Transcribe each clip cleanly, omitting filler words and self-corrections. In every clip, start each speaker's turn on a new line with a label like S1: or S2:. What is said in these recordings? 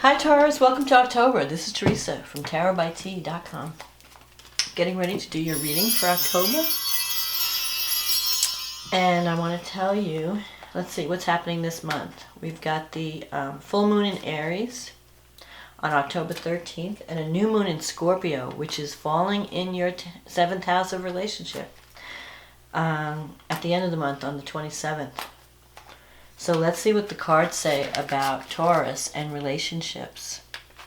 S1: Hi Taurus, welcome to October. This is Teresa from tarotbyt.com. Getting ready to do your reading for October. And I want to tell you, let's see what's happening this month. We've got the full moon in Aries on October 13th and a new moon in Scorpio, which is falling in your 7th house of relationship at the end of the month on the 27th. So let's see what the cards say about Taurus and relationships.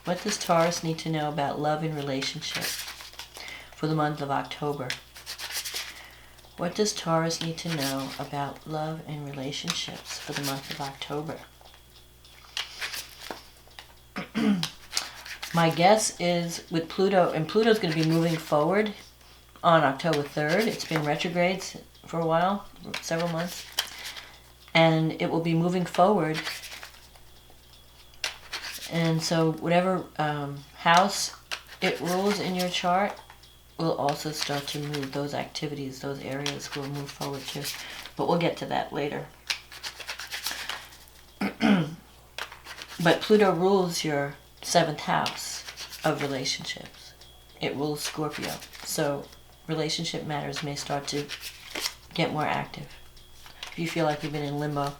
S1: What does Taurus need to know about love and relationship for the month of October? What does Taurus need to know about love and relationships for the month of October? My guess is with Pluto, and Pluto's going to be moving forward on October 3rd. It's been retrograde for a while, several months. And it will be moving forward. And so whatever house it rules in your chart will also start to move. Those activities, those areas will move forward too. But we'll get to that later. But Pluto rules your 7th house of relationships. It rules Scorpio. So relationship matters may start to get more active if you feel like you've been in limbo.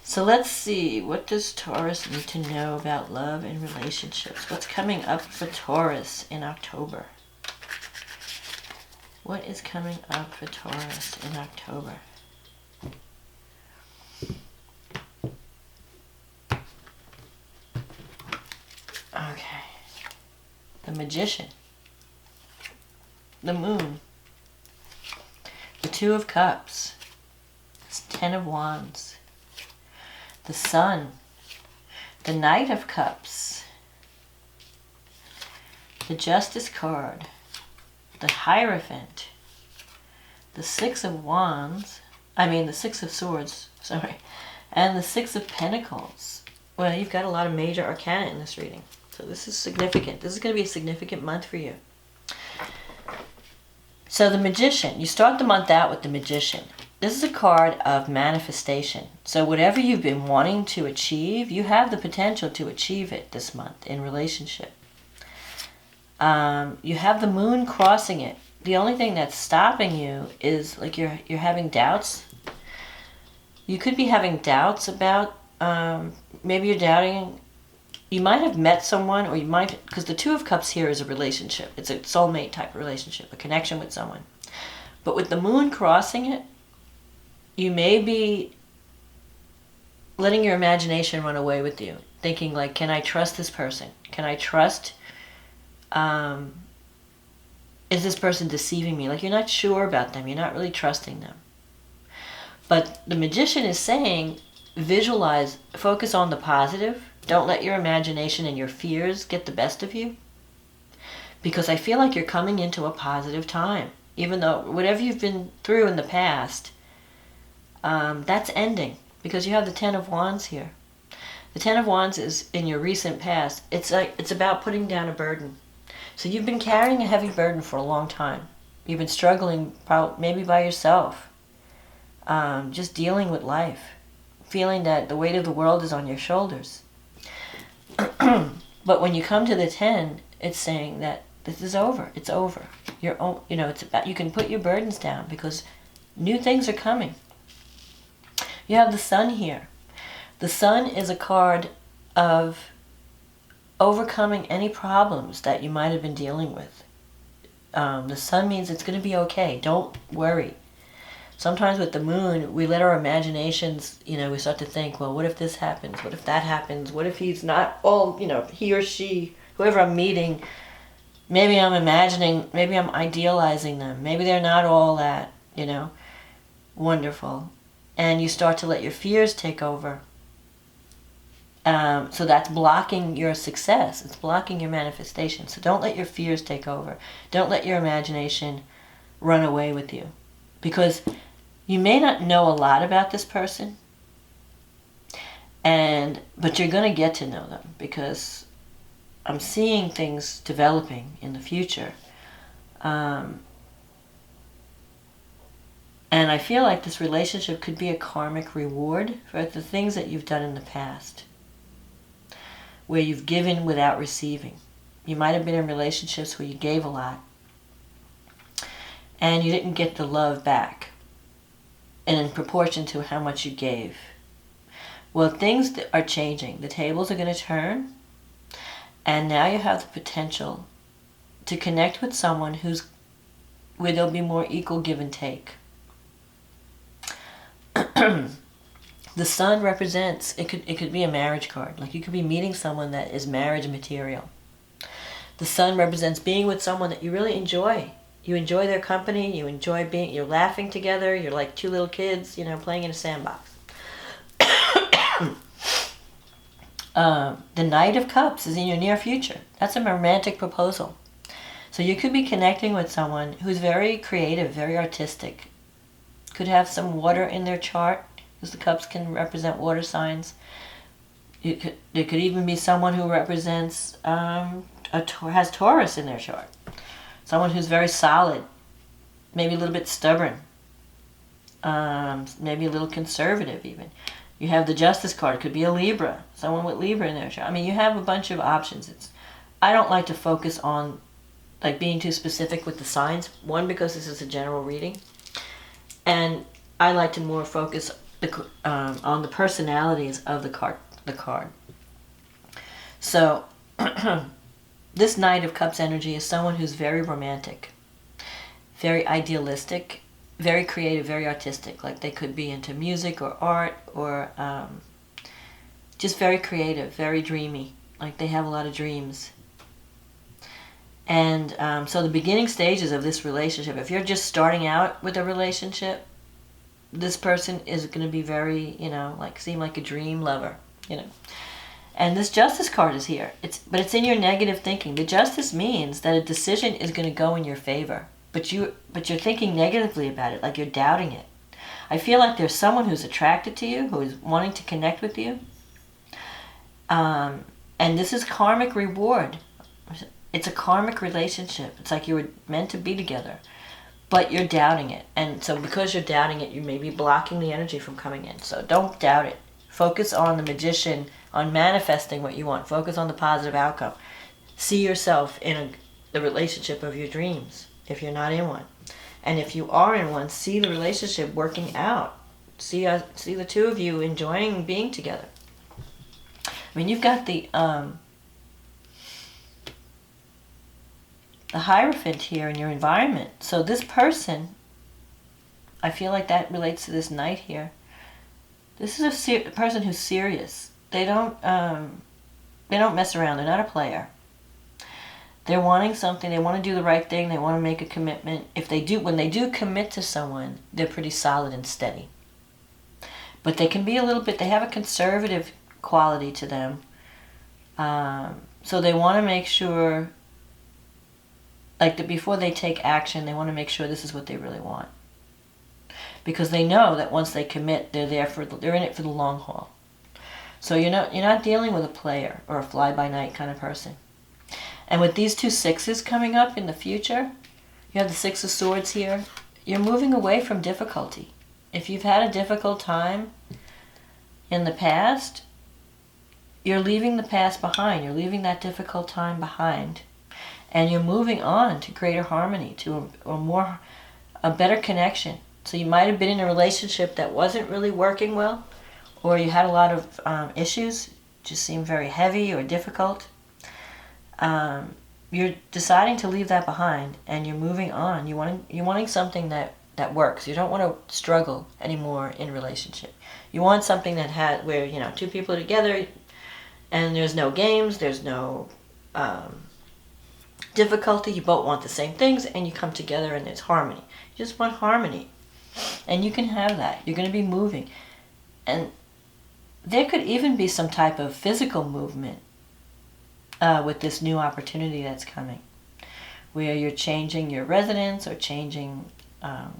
S1: So let's see, what does Taurus need to know about love and relationships? What's coming up for Taurus in October? What is coming up for Taurus in October? Okay. The Magician. The Moon. The Two of Cups. 10 of Wands, the Sun, the Knight of Cups, the Justice card, the Hierophant, the Six of Swords, and the Six of Pentacles. Well, you've got a lot of major arcana in this reading, so this is significant. This is going to be a significant month for you. So the Magician, you start the month out with the Magician. This is a card of manifestation. So whatever you've been wanting to achieve, you have the potential to achieve it this month in relationship. You have the moon crossing it. The only thing that's stopping you is like you're having doubts. You could be having doubts about, maybe you're doubting, you might have met someone, or you might, because the Two of Cups here is a relationship. It's a soulmate type of relationship, a connection with someone. But with the moon crossing it, you may be letting your imagination run away with you, thinking like, can I trust this person? Can I trust, is this person deceiving me? Like you're not sure about them, you're not really trusting them. But the Magician is saying, visualize, focus on the positive. Don't let your imagination and your fears get the best of you. Because I feel like you're coming into a positive time. Even though whatever you've been through in the past, that's ending, because you have the 10 of Wands here. The 10 of Wands is in your recent past. It's about putting down a burden. So you've been carrying a heavy burden for a long time. You've been struggling maybe by yourself, just dealing with life, feeling that the weight of the world is on your shoulders. But when you come to the 10, it's saying that this is over. It's over. It's about, you can put your burdens down because new things are coming. You have the Sun here. The Sun is a card of overcoming any problems that you might have been dealing with. The Sun means it's going to be okay. Don't worry. Sometimes with the Moon, we let our imaginations, we start to think, well, what if this happens? What if that happens? What if he's not all, he or she, whoever I'm meeting, maybe I'm imagining, maybe I'm idealizing them. Maybe they're not all that, wonderful. And you start to let your fears take over. So that's blocking your success. It's blocking your manifestation. So don't let your fears take over. Don't let your imagination run away with you. Because you may not know a lot about this person, but you're going to get to know them, because I'm seeing things developing in the future. And I feel like this relationship could be a karmic reward for the things that you've done in the past. where you've given without receiving. You might have been in relationships where you gave a lot and you didn't get the love back in proportion to how much you gave. Well, things are changing. The tables are going to turn, and now you have the potential to connect with someone where there'll be more equal give and take. The sun represents, it could be a marriage card. Like you could be meeting someone that is marriage material. The sun represents being with someone that you really enjoy. You enjoy their company, you're laughing together, you're like two little kids, playing in a sandbox. The Knight of Cups is in your near future. That's a romantic proposal. So you could be connecting with someone who's very creative, very artistic. Could have some water in their chart, because the cups can represent water signs. There could even be someone who represents, has Taurus in their chart. Someone who's very solid, maybe a little bit stubborn, maybe a little conservative even. You have the Justice card. It could be a Libra, someone with Libra in their chart. I mean, you have a bunch of options. I don't like to focus on being too specific with the signs. One, because this is a general reading, and I like to more focus on the personalities of the card. So, this Knight of Cups energy is someone who's very romantic, very idealistic, very creative, very artistic. Like they could be into music or art or just very creative, very dreamy. Like they have a lot of dreams. And so the beginning stages of this relationship, if you're just starting out with a relationship, this person is going to be very, seem like a dream lover, And this Justice card is here. But it's in your negative thinking. The Justice means that a decision is going to go in your favor, but you're thinking negatively about it, like you're doubting it. I feel like there's someone who's attracted to you, who is wanting to connect with you. And this is karmic reward. It's a karmic relationship. It's like you were meant to be together, but you're doubting it. And so because you're doubting it, you may be blocking the energy from coming in. So don't doubt it. Focus on the Magician, on manifesting what you want. Focus on the positive outcome. See yourself in the relationship of your dreams, if you're not in one. And if you are in one, see the relationship working out. See the two of you enjoying being together. I mean, you've got the Hierophant here in your environment. So this person, I feel like that relates to this Knight here. This is a person who's serious. They don't mess around. They're not a player. They're wanting something. They want to do the right thing. They want to make a commitment. When they do commit to someone, they're pretty solid and steady. But they can be they have a conservative quality to them. So they want to make sure, that before they take action, they want to make sure this is what they really want. Because they know that once they commit, they're in it for the long haul. So you're not dealing with a player or a fly-by-night kind of person. And with these two sixes coming up in the future, you have the Six of Swords here. You're moving away from difficulty. If you've had a difficult time in the past, you're leaving the past behind. You're leaving that difficult time behind. And you're moving on to greater harmony, to a better connection. So you might have been in a relationship that wasn't really working well, or you had a lot of issues, just seemed very heavy or difficult. You're deciding to leave that behind, and you're moving on. You're wanting something that works. You don't want to struggle anymore in a relationship. You want something where two people are together, and there's no games, there's no difficulty. You both want the same things, and you come together, and there's harmony. You just want harmony, and you can have that. You're going to be moving, and there could even be some type of physical movement with this new opportunity that's coming, where you're changing your residence or changing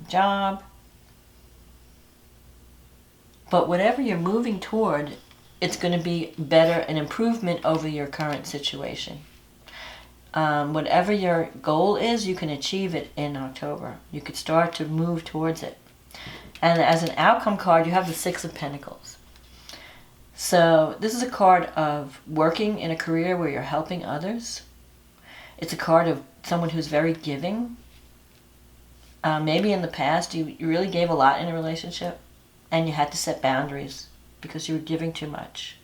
S1: job. But whatever you're moving toward, it's going to be better, an improvement over your current situation. Whatever your goal is, you can achieve it in October. You could start to move towards it. And as an outcome card, you have the Six of Pentacles. So this is a card of working in a career where you're helping others. It's a card of someone who's very giving. Maybe in the past you really gave a lot in a relationship and you had to set boundaries because you were giving too much.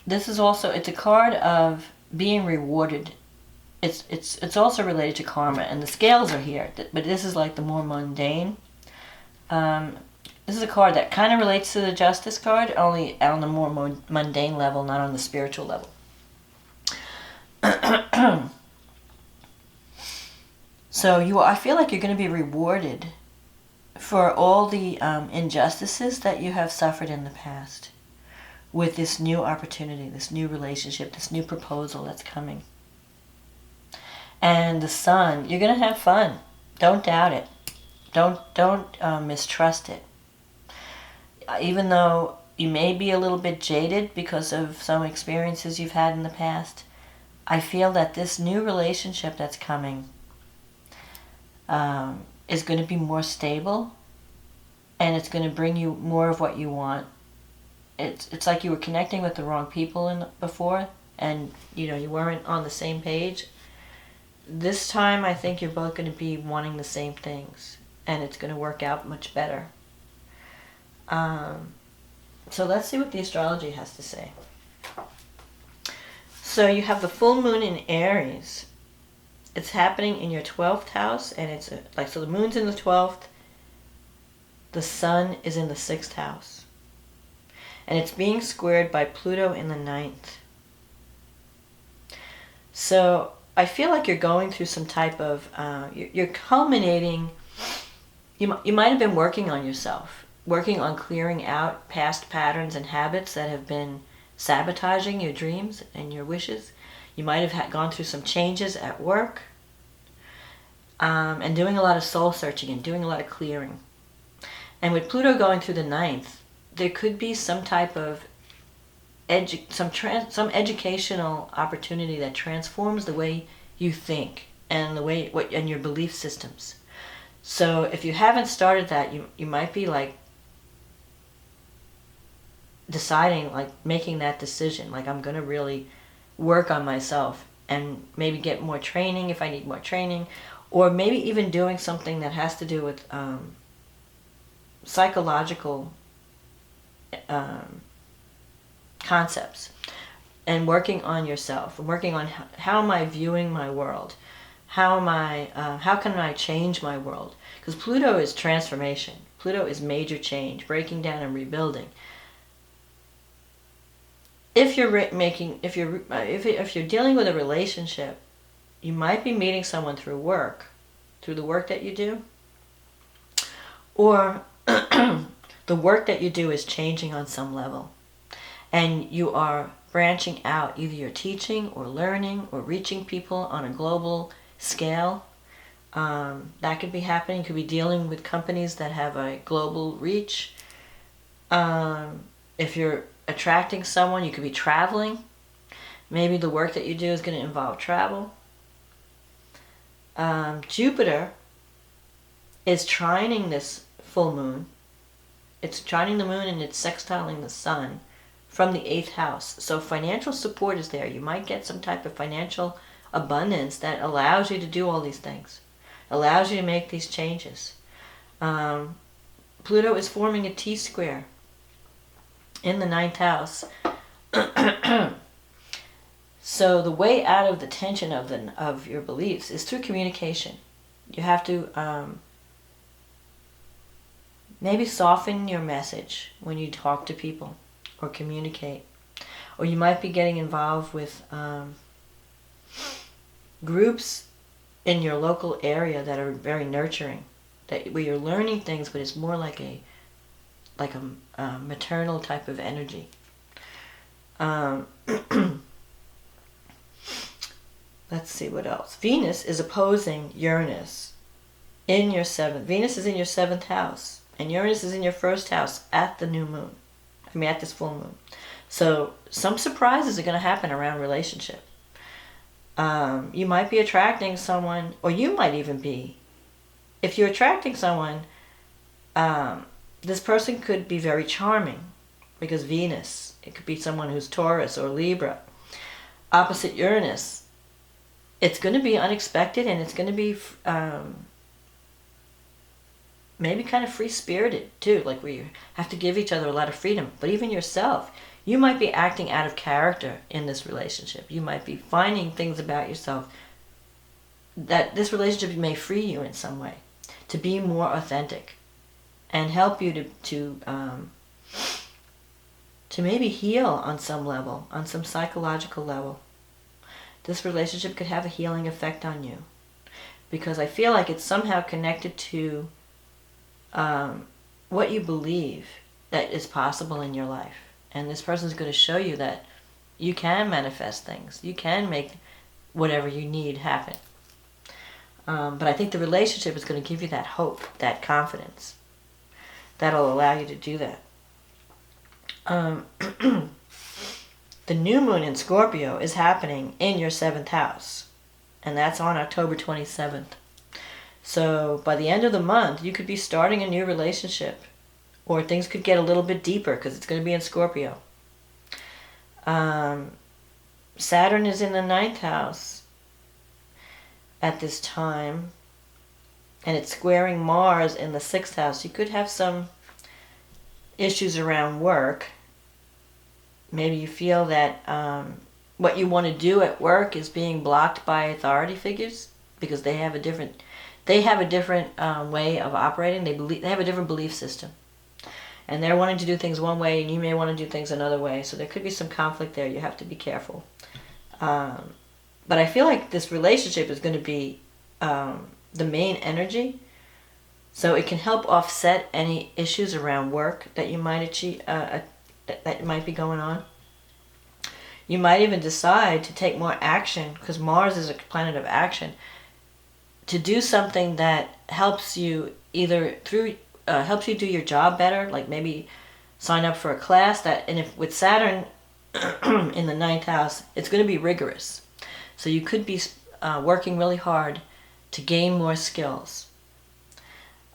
S1: This is also, it's a card of being rewarded. It's also related to karma, and the scales are here, but this is like the more mundane. This is a card that kind of relates to the Justice card, only on the more mundane level, not on the spiritual level. So I feel like you're going to be rewarded for all the injustices that you have suffered in the past with this new opportunity, this new relationship, this new proposal that's coming. And the Sun, you're going to have fun. Don't doubt it. Don't mistrust it. Even though you may be a little bit jaded because of some experiences you've had in the past, I feel that this new relationship that's coming is going to be more stable, and it's going to bring you more of what you want. It's like you were connecting with the wrong people before, and you weren't on the same page. This time I think you're both going to be wanting the same things, and it's going to work out much better. So let's see what the astrology has to say. So you have the full moon in Aries. It's happening in your 12th house, and it's so the moon's in the 12th, the sun is in the 6th house, and it's being squared by Pluto in the 9th. So I feel like you're going through some type of, you're culminating, you might have been working on yourself, working on clearing out past patterns and habits that have been sabotaging your dreams and your wishes. You might have gone through some changes at work, and doing a lot of soul searching and doing a lot of clearing. And with Pluto going through the 9th, there could be some type of some educational opportunity that transforms the way you think and and your belief systems. So if you haven't started that, you might be like deciding, like making that decision, like I'm going to really work on myself and maybe get more training if I need more training, or maybe even doing something that has to do with psychological concepts, and working on yourself, working on how am I viewing my world, how can I change my world, because Pluto is transformation. Pluto is major change, breaking down and rebuilding. If you're dealing with a relationship, you might be meeting someone through the work that you do, or the work that you do is changing on some level, and you are branching out. Either you're teaching or learning or reaching people on a global scale. That could be happening. You could be dealing with companies that have a global reach. If you're attracting someone, you could be traveling. Maybe the work that you do is going to involve travel. Jupiter is trining this full moon. It's trining the moon and it's sextiling the sun from the 8th house. So financial support is there. You might get some type of financial abundance that allows you to do all these things, allows you to make these changes. Pluto is forming a T-square in the 9th house. So the way out of the tension of your beliefs is through communication. You have to maybe soften your message when you talk to people or communicate. Or you might be getting involved with groups in your local area that are very nurturing, where you're learning things, but it's more like a maternal type of energy. Let's see what else. Venus is opposing Uranus in your 7th. Venus is in your 7th house, and Uranus is in your 1st house at the new moon. At this full moon. So some surprises are going to happen around relationship. You might be attracting someone, or you might even be, if you're attracting someone, this person could be very charming because Venus, it could be someone who's Taurus or Libra. Opposite Uranus, it's going to be unexpected, and it's going to be maybe kind of free-spirited too, like where you have to give each other a lot of freedom. But even yourself, you might be acting out of character in this relationship. You might be finding things about yourself that this relationship may free you in some way to be more authentic and help you to maybe heal on some level, on some psychological level. This relationship could have a healing effect on you, because I feel like it's somehow connected to what you believe that is possible in your life. And this person's going to show you that you can manifest things. You can make whatever you need happen. But I think the relationship is going to give you that hope, that confidence. That'll allow you to do that. The new moon in Scorpio is happening in your 7th house. And that's on October 27th. So by the end of the month, you could be starting a new relationship. Or things could get a little bit deeper because it's going to be in Scorpio. Saturn is in the 9th house at this time. And it's squaring Mars in the 6th house. You could have some issues around work. Maybe you feel that what you want to do at work is being blocked by authority figures because they have a different way of operating. They have a different belief system, and they're wanting to do things one way, and you may want to do things another way. So there could be some conflict there. You have to be careful. But I feel like this relationship is going to be the main energy, so it can help offset any issues around work that you might achieve. That might be going on. You might even decide to take more action, because Mars is a planet of action, to do something that helps you helps you do your job better, like maybe sign up for a class and if with Saturn in the 9th house, it's going to be rigorous. So you could be working really hard to gain more skills.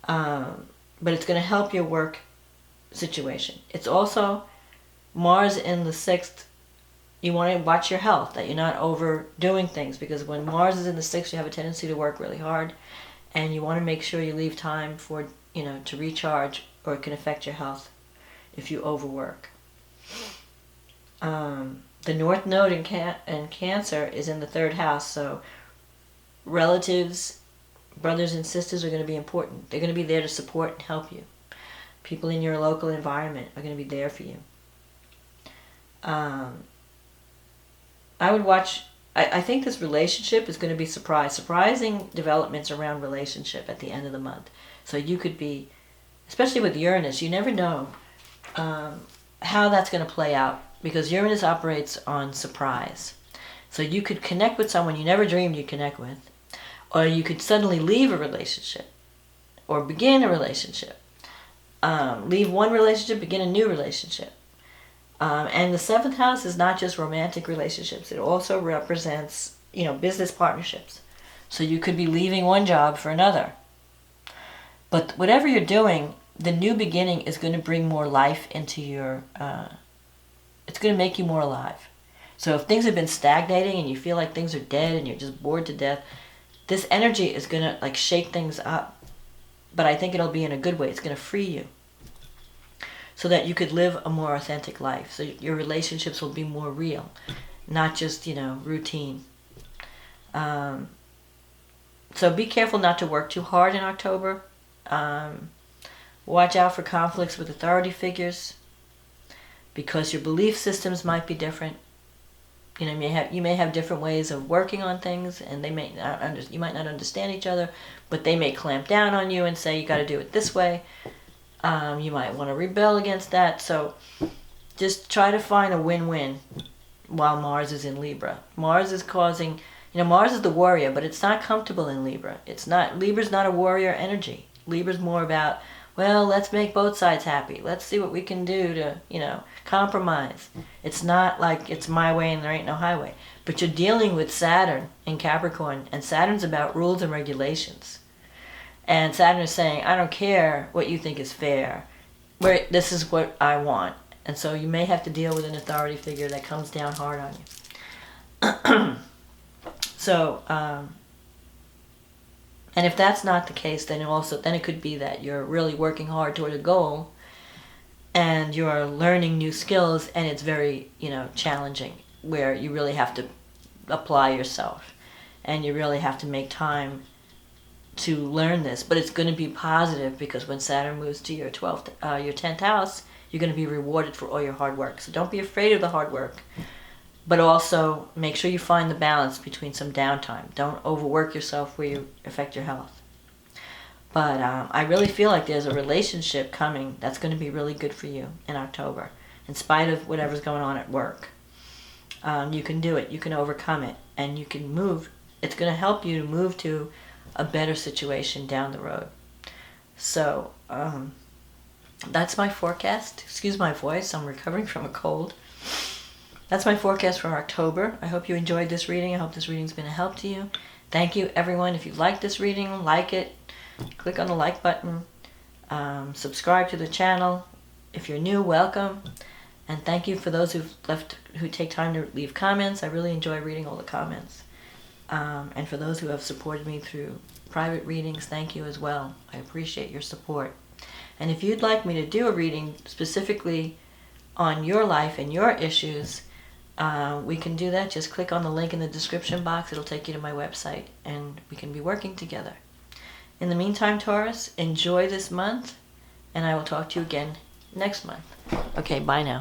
S1: But it's going to help your work situation. It's also Mars in the 6th. You want to watch your health, that you're not overdoing things, because when Mars is in the 6th, you have a tendency to work really hard, and you want to make sure you leave time for, to recharge, or it can affect your health if you overwork. The North Node in Cancer is in the 3rd house, so relatives, brothers and sisters are going to be important. They're going to be there to support and help you. People in your local environment are going to be there for you. I would watch. I think this relationship is going to be surprising developments around relationship at the end of the month. So you could be, especially with Uranus, you never know how that's going to play out, because Uranus operates on surprise. So you could connect with someone you never dreamed you'd connect with, or you could suddenly leave a relationship or begin a relationship. Leave one relationship, begin a new relationship. And the 7th house is not just romantic relationships. It also represents, business partnerships. So you could be leaving one job for another. But whatever you're doing, the new beginning is going to bring more life into your... it's going to make you more alive. So if things have been stagnating and you feel like things are dead and you're just bored to death, this energy is going to shake things up. But I think it'll be in a good way. It's going to free you, so that you could live a more authentic life. So your relationships will be more real, not just, routine. So be careful not to work too hard in October. Watch out for conflicts with authority figures, because your belief systems might be different. You may have different ways of working on things, and you might not understand each other, but they may clamp down on you and say you got to do it this way. You might want to rebel against that. So just try to find a win-win while Mars is in Libra. Mars is causing, Mars is the warrior, but it's not comfortable in Libra. Libra's not a warrior energy. Libra's more about, well, let's make both sides happy. Let's see what we can do to, compromise. It's not like it's my way and there ain't no highway. But you're dealing with Saturn in Capricorn, and Saturn's about rules and regulations. And Saturn is saying, I don't care what you think is fair. where this is what I want. And so you may have to deal with an authority figure that comes down hard on you. So, and if that's not the case, then it could be that you're really working hard toward a goal and you're learning new skills, and it's very, challenging, where you really have to apply yourself and you really have to make time to learn this. But it's going to be positive, because when Saturn moves to your 10th house, you're going to be rewarded for all your hard work. So don't be afraid of the hard work, but also make sure you find the balance between some downtime. Don't overwork yourself where you affect your health. But I really feel like there's a relationship coming that's going to be really good for you in October, in spite of whatever's going on at work. You can do it. You can overcome it. And you can move. It's going to help you to move to a better situation down the road. So that's my forecast. Excuse my voice. I'm recovering from a cold. That's my forecast for October. I hope you enjoyed this reading. I hope this reading's been a help to you. Thank you, everyone. If you liked this reading, like it. Click on the like button. Subscribe to the channel. If you're new, welcome. And thank you for those who take time to leave comments. I really enjoy reading all the comments. And for those who have supported me through private readings, thank you as well. I appreciate your support. And if you'd like me to do a reading specifically on your life and your issues, we can do that. Just click on the link in the description box. It'll take you to my website, and we can be working together. In the meantime, Taurus, enjoy this month, and I will talk to you again next month. Okay, bye now.